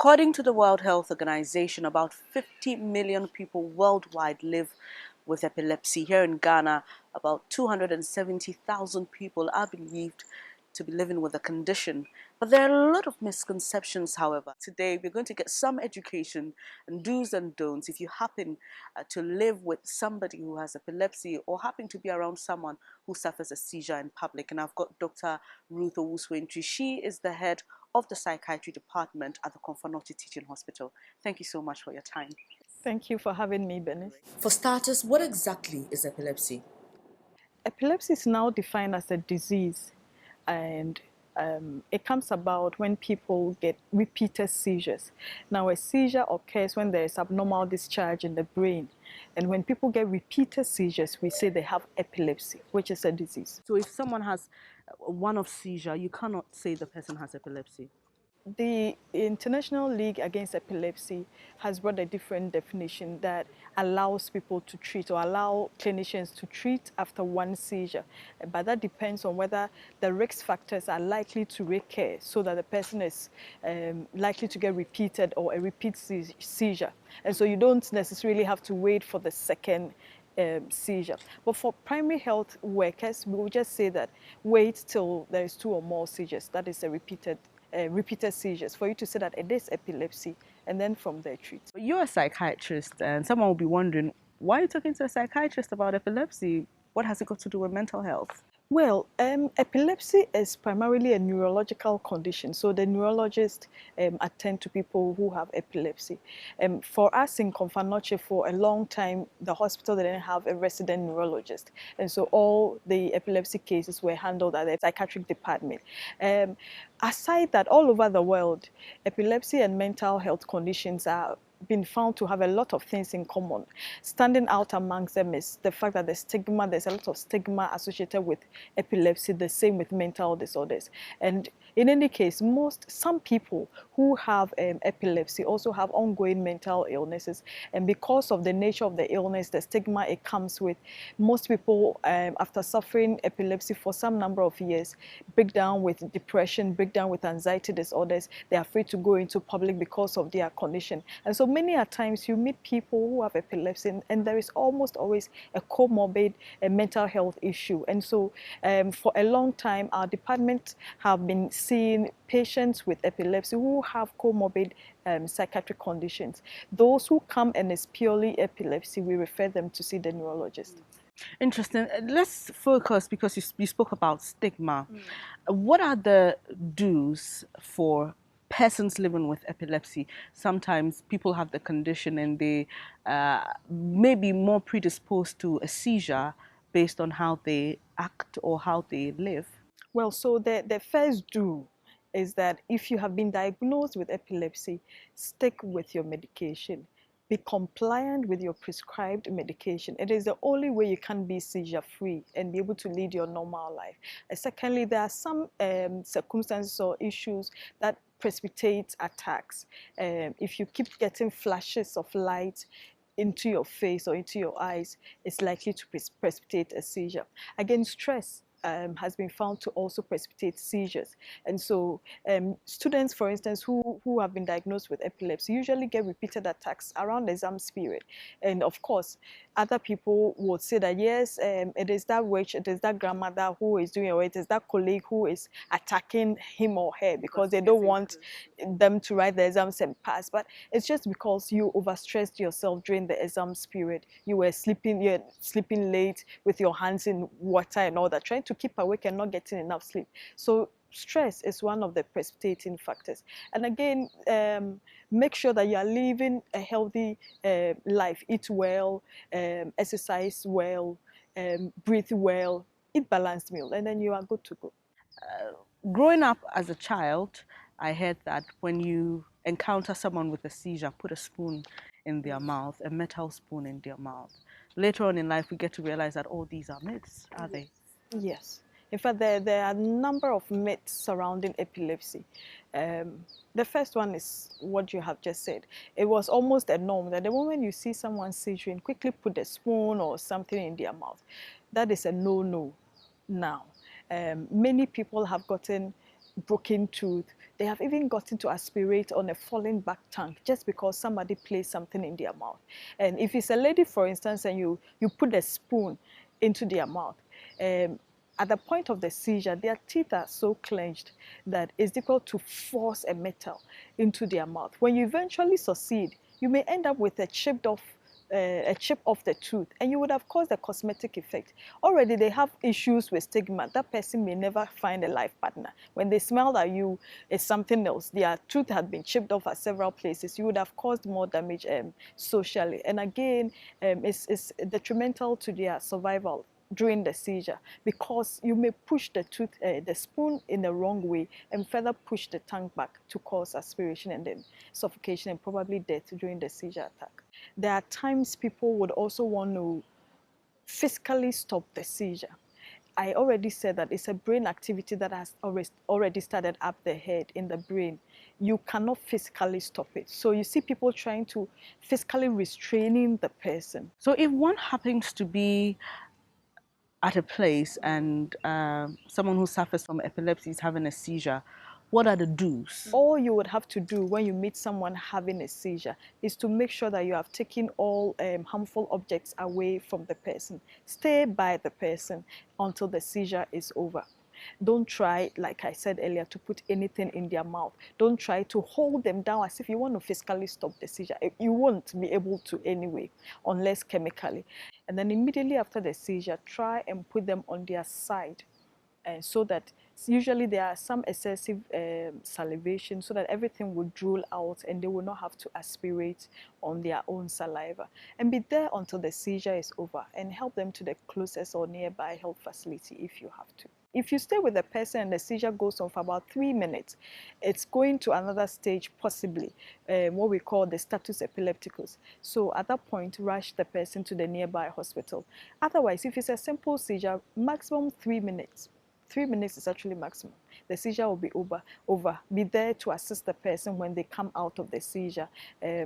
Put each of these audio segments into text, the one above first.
According to the World Health Organization, about 50 million people worldwide live with epilepsy. Here in Ghana, about 270,000 people are believed to be living with the condition. But there are a lot of misconceptions, however. Today, we're going to get some education and do's and don'ts if you happen to live with somebody who has epilepsy or happen to be around someone who suffers a seizure in public. And I've got Dr. Ruth Owusu Antwi. She is the head of the psychiatry department at the Konfanoti Teaching Hospital. Thank you so much for your time. Thank you for having me, Benny. For starters, what exactly is epilepsy? Epilepsy is now defined as a disease, and it comes about when people get repeated seizures. Now, a seizure occurs when there is abnormal discharge in the brain, and when people get repeated seizures, we say they have epilepsy, which is a disease. So if someone has one-off seizure, you cannot say the person has epilepsy. The International League Against Epilepsy has brought a different definition that allows people to treat or allow clinicians to treat after one seizure. But that depends on whether the risk factors are likely to recur so that the person is likely to get repeated or a repeat seizure. And so you don't necessarily have to wait for the second seizure. But for primary health workers, we will just say that wait till there is 2 or more seizures. That is a repeated seizures for you to say that it is epilepsy, and then from there treat. You're a psychiatrist, and someone will be wondering, why are you talking to a psychiatrist about epilepsy? What has it got to do with mental health? Well, epilepsy is primarily a neurological condition, so the neurologists attend to people who have epilepsy. For us in Konfanoti, for a long time, the hospital didn't have a resident neurologist, and so all the epilepsy cases were handled at the psychiatric department. Aside that, all over the world, epilepsy and mental health conditions are been found to have a lot of things in common. Standing out amongst them is the fact that there's a lot of stigma associated with epilepsy, the same with mental disorders. And in any case, some people who have epilepsy also have ongoing mental illnesses. And because of the nature of the illness, the stigma it comes with, most people, after suffering epilepsy for some number of years, break down with depression, break down with anxiety disorders. They're afraid to go into public because of their condition. And so many a times you meet people who have epilepsy, and there is almost always a comorbid mental health issue. And so for a long time, our department have been seeing patients with epilepsy who have comorbid psychiatric conditions. Those who come and it's purely epilepsy, we refer them to see the neurologist. Interesting. Let's focus, because you spoke about stigma. What are the do's for persons living with epilepsy? Sometimes people have the condition and they may be more predisposed to a seizure based on how they act or how they live. Well, so the first do is that if you have been diagnosed with epilepsy, stick with your medication. Be compliant with your prescribed medication. It is the only way you can be seizure-free and be able to lead your normal life. Secondly, there are some circumstances or issues that precipitate attacks. If you keep getting flashes of light into your face or into your eyes, it's likely to precipitate a seizure. Again, stress has been found to also precipitate seizures. And so students, for instance, who have been diagnosed with epilepsy usually get repeated attacks around the exams period. And of course, other people would say that, yes, it is that witch, it is that grandmother who is doing it, or it is that colleague who is attacking him or her because they don't want them to write the exams and pass. But it's just because you overstressed yourself during the exams period. You're sleeping late with your hands in water and all that, trying to keep awake and not getting enough sleep. So stress is one of the precipitating factors. And again, make sure that you are living a healthy life. Eat well, exercise well, breathe well, eat balanced meal, and then you are good to go. Growing up as a child, I heard that when you encounter someone with a seizure, put a spoon in their mouth, a metal spoon in their mouth. Later on in life, we get to realize that all these are myths, are they? Yes. In fact, there are a number of myths surrounding epilepsy. The first one is what you have just said. It was almost a norm that the moment you see someone seizuring, quickly put a spoon or something in their mouth. That is a no-no now. Many people have gotten broken tooth They have even gotten to aspirate on a falling back tongue just because somebody placed something in their mouth. And if it's a lady, for instance, and you put a spoon into their mouth, at the point of the seizure, their teeth are so clenched that it's difficult to force a metal into their mouth. When you eventually succeed, you may end up with a chip off the tooth, and you would have caused a cosmetic effect. Already they have issues with stigma. That person may never find a life partner. When they smell that you is something else, their tooth had been chipped off at several places, you would have caused more damage socially. And again, it's detrimental to their survival during the seizure, because you may push the spoon in the wrong way and further push the tongue back to cause aspiration and then suffocation and probably death during the seizure attack. There are times people would also want to physically stop the seizure. I already said that it's a brain activity that has already started up the head in the brain. You cannot physically stop it. So you see people trying to physically restraining the person. So if one happens to be at a place and someone who suffers from epilepsy is having a seizure, what are the do's? All you would have to do when you meet someone having a seizure is to make sure that you have taken all harmful objects away from the person. Stay by the person until the seizure is over. Don't try, like I said earlier, to put anything in their mouth. Don't try to hold them down as if you want to physically stop the seizure. You won't be able to anyway, unless chemically. And then immediately after the seizure, try and put them on their side, so that usually there are some excessive salivation, so that everything will drool out and they will not have to aspirate on their own saliva. And be there until the seizure is over and help them to the closest or nearby health facility if you have to. If you stay with the person and the seizure goes on for about 3 minutes, it's going to another stage, possibly what we call the status epilepticus. So at that point, rush the person to the nearby hospital. Otherwise, if it's a simple seizure, maximum 3 minutes. 3 minutes is actually maximum. The seizure will be over. Be there to assist the person when they come out of the seizure.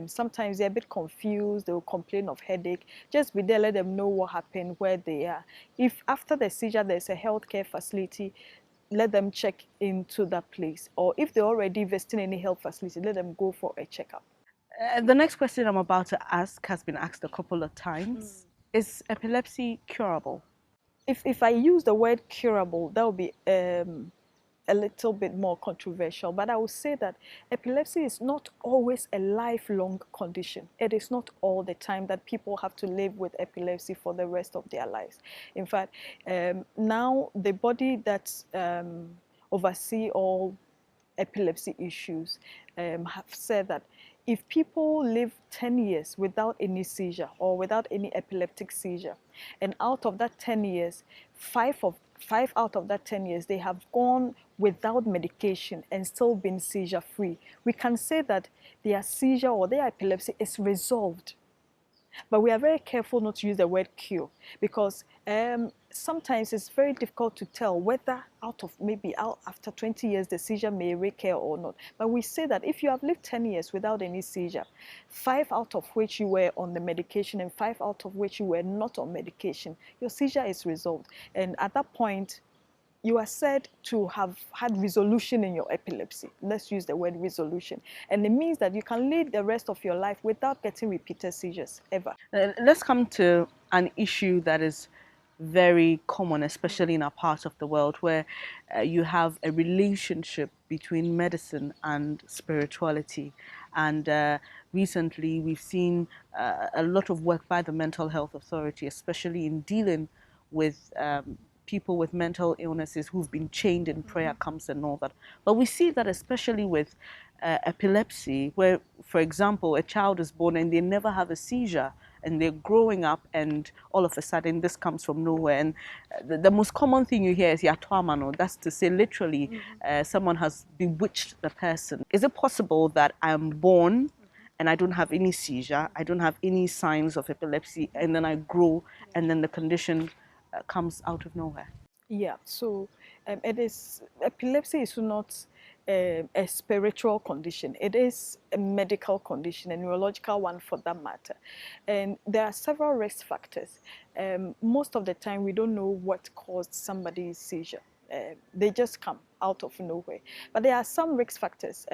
Sometimes they're a bit confused, they will complain of headache. Just be there, let them know what happened, where they are. If after the seizure there's a healthcare facility, let them check into that place. Or if they're already visiting any health facility, let them go for a checkup. The next question I'm about to ask has been asked a couple of times. Is epilepsy curable? If I use the word curable, that would be a little bit more controversial, but I would say that epilepsy is not always a lifelong condition. It is not all the time that people have to live with epilepsy for the rest of their lives. In fact, now the body that oversee all epilepsy issues have said that if people live 10 years without any seizure or without any epileptic seizure, and out of that 10 years, five out of that 10 years, they have gone without medication and still been seizure free, we can say that their seizure or their epilepsy is resolved. But we are very careful not to use the word cure, because sometimes it's very difficult to tell whether after 20 years the seizure may recur or not. But we say that if you have lived 10 years without any seizure, 5 out of which you were on the medication and 5 out of which you were not on medication, your seizure is resolved. And at that point, you are said to have had resolution in your epilepsy. Let's use the word resolution. And it means that you can live the rest of your life without getting repeated seizures, ever. Let's come to an issue that is very common, especially in our part of the world, where you have a relationship between medicine and spirituality. And recently, we've seen a lot of work by the Mental Health Authority, especially in dealing with people with mental illnesses who've been chained in prayer camps and all that. But we see that especially with epilepsy, where, for example, a child is born and they never have a seizure, and they're growing up, and all of a sudden this comes from nowhere. And the most common thing you hear is yatwamano. That's to say, literally, someone has bewitched the person. Is it possible that I'm born and I don't have any seizure, I don't have any signs of epilepsy, and then I grow, and then the condition comes out of nowhere? Yeah, so epilepsy is not a spiritual condition. It is a medical condition, a neurological one for that matter. And there are several risk factors. Most of the time, we don't know what caused somebody's seizure. They just come out of nowhere. But there are some risk factors.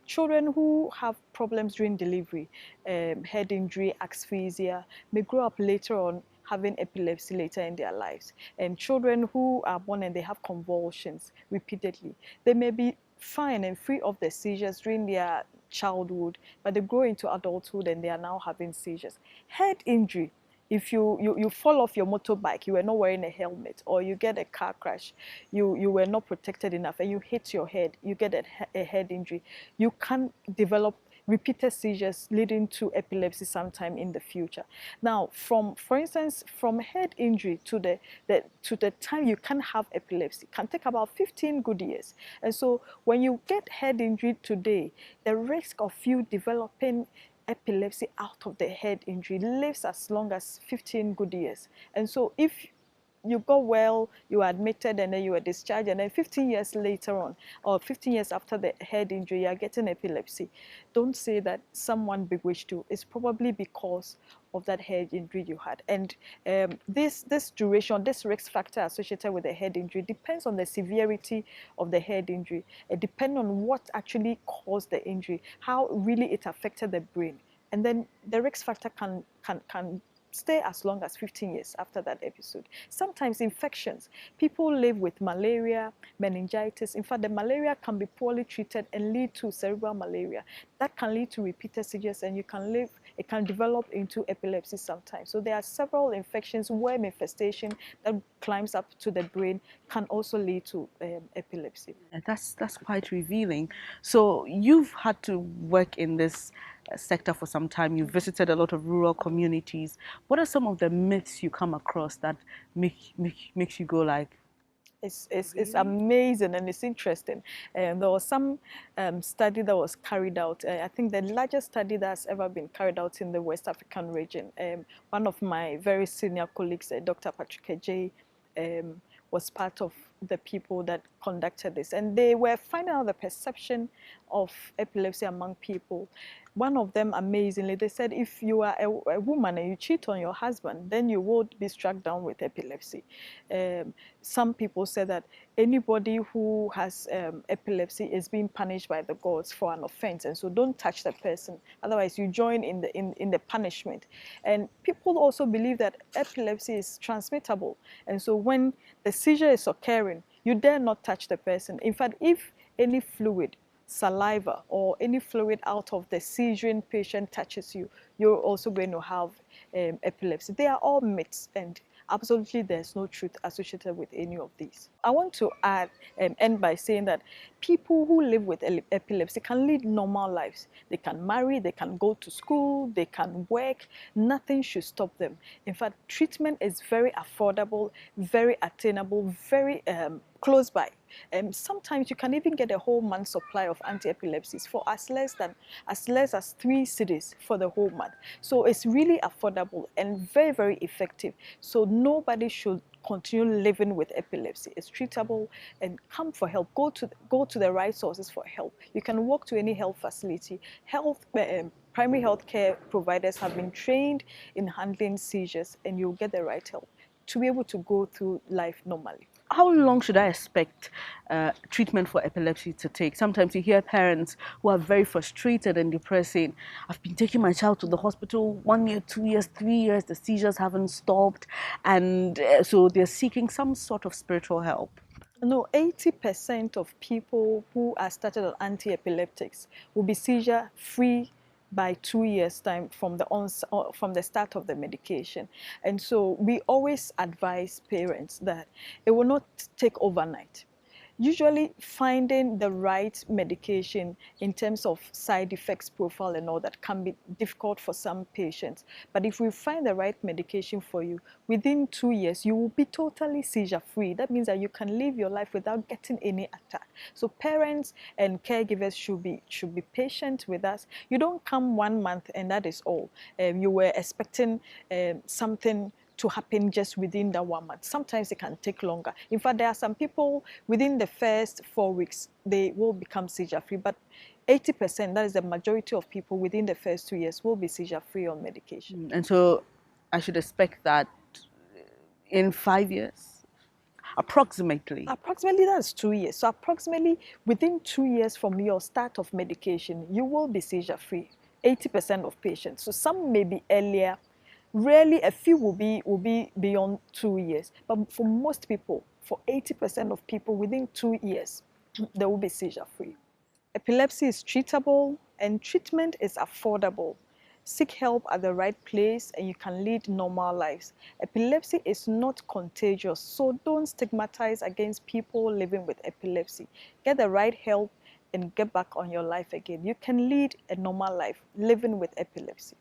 Children who have problems during delivery, head injury, asphyxia, may grow up later on having epilepsy later in their lives. And children who are born and they have convulsions repeatedly, they may be fine and free of the seizures during their childhood, but they grow into adulthood and they are now having seizures. Head injury, if you fall off your motorbike, you were not wearing a helmet, or you get a car crash, you were not protected enough and you hit your head, you get a head injury, you can develop repeated seizures leading to epilepsy sometime in the future. Now, for instance, from head injury to the time you can have epilepsy can take about 15 good years. And so when you get head injury today, the risk of you developing epilepsy out of the head injury lives as long as 15 good years. And so if you got well, you were admitted, and then you were discharged, and then 15 years later on, or 15 years after the head injury, you are getting epilepsy, don't say that someone bewitched you. It's probably because of that head injury you had. And this duration, this risk factor associated with the head injury depends on the severity of the head injury. It depends on what actually caused the injury, how really it affected the brain. And then the risk factor can stay as long as 15 years after that episode. Sometimes infections. People live with malaria, meningitis. In fact, the malaria can be poorly treated and lead to cerebral malaria. That can lead to repeated seizures, and it can develop into epilepsy sometimes. So there are several infections where manifestation that climbs up to the brain can also lead to epilepsy. That's quite revealing. So you've had to work in this sector for some time. You've visited a lot of rural communities. What are some of the myths you come across that makes you go like, it's amazing and it's interesting. And there was some study that was carried out. I think the largest study that's ever been carried out in the West African region. One of my very senior colleagues, Dr. Patrick J, was part of the people that conducted this. And they were finding out the perception of epilepsy among people. One of them, amazingly, they said if you are a woman and you cheat on your husband, then you will be struck down with epilepsy. Some people say that anybody who has epilepsy is being punished by the gods for an offense, and so don't touch the person, otherwise you join in the punishment. And people also believe that epilepsy is transmittable, and so when the seizure is occurring, you dare not touch the person. In fact, if any fluid, saliva, or any fluid out of the seizuring patient touches you, you're also going to have epilepsy. They are all myths, and absolutely there's no truth associated with any of these. I want to end by saying that people who live with epilepsy can lead normal lives. They can marry, they can go to school, they can work. Nothing should stop them. In fact, treatment is very affordable, very attainable, very close by. Sometimes you can even get a whole month's supply of anti-epilepsies for as less as 3 cedis for the whole month. So it's really affordable and very, very effective. So nobody should continue living with epilepsy. It's treatable, and come for help. Go to the right sources for help. You can walk to any health facility. Primary health care providers have been trained in handling seizures, and you'll get the right help to be able to go through life normally. How long should I expect treatment for epilepsy to take? Sometimes you hear parents who are very frustrated and depressed saying, I've been taking my child to the hospital 1 year, 2 years, 3 years, the seizures haven't stopped, and so they're seeking some sort of spiritual help. No, 80% of people who are started on anti-epileptics will be seizure-free by 2 years' time from the start of the medication. And so we always advise parents that it will not take overnight. Usually finding the right medication in terms of side effects profile and all that can be difficult for some patients. But if we find the right medication for you, within 2 years, you will be totally seizure-free. That means that you can live your life without getting any attack. So parents and caregivers should be patient with us. You don't come 1 month and that is all. You were expecting something to happen just within that 1 month. Sometimes it can take longer. In fact, there are some people within the first 4 weeks, they will become seizure-free, but 80%, that is the majority of people within the first 2 years, will be seizure-free on medication. And so I should expect that in 5 years, approximately? Approximately, that's 2 years. So approximately within 2 years from your start of medication, you will be seizure-free. 80% of patients. So some may be earlier. Rarely, a few will be beyond 2 years. But for most people, for 80% of people, within 2 years, they will be seizure-free. Epilepsy is treatable and treatment is affordable. Seek help at the right place and you can lead normal lives. Epilepsy is not contagious, so don't stigmatize against people living with epilepsy. Get the right help and get back on your life again. You can lead a normal life living with epilepsy.